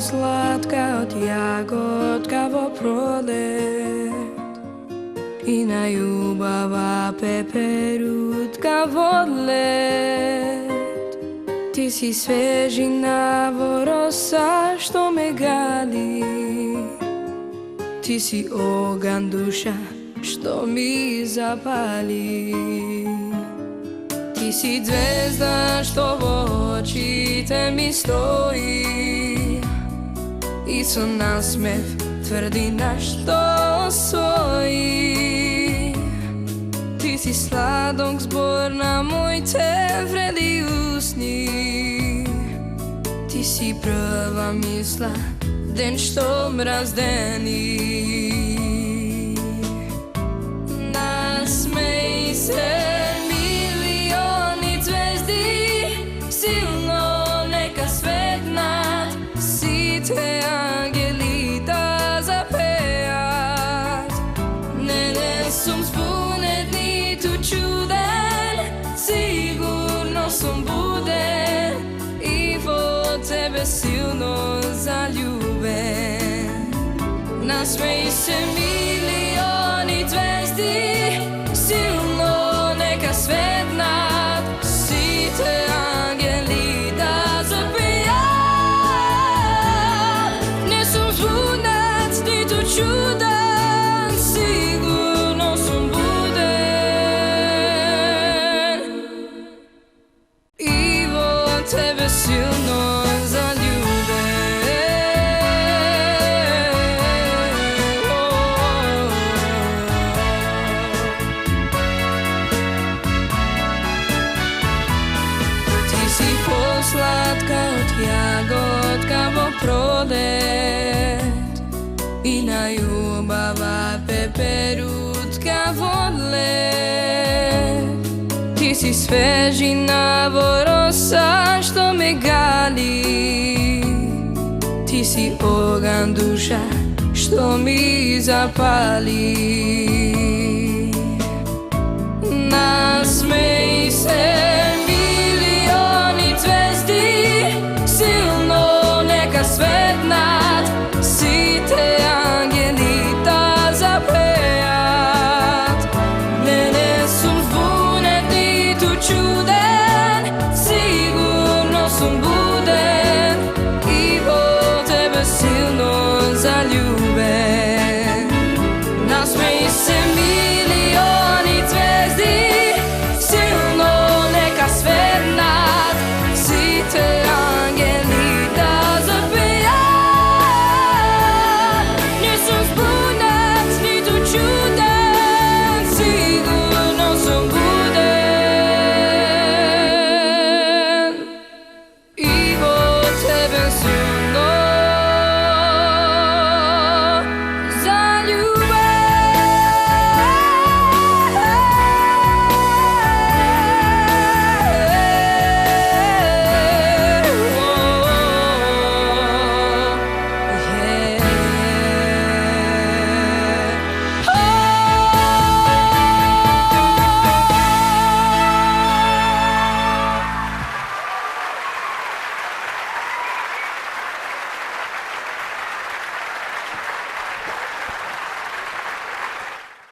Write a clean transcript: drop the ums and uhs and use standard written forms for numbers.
slatka od jagotka vo prolet i na ljubava peperutka vodlet. Ti si svežina rosa što me gali, ti si ogan duša što mi zapali. Ti si zvezda što v očite mi stoji i su nasmev tvrdina što osvoji. Ti si sladok zbor na moj te vredi usni, ti si prva misla den što mrazdeni. Nasmej se milioni zvezdi, silno neka svetnat, si te angelita zapejat. Ne sum zbunet ni tu čuden, sigurno sum buden i vo tebe silno zaljuben. Nasmej se milioni zvezdi, silno neka svetnat, si te angelita zapejat. Ne sum zbunac ni tu čudan, sigurno sum buden i vo tebe silno zaljuben. Slatka od jagotka vo prolet i na ljubava peperutka vodlet. Ti si svežina rosa što me gali, ti si ogan duša što mi zapali.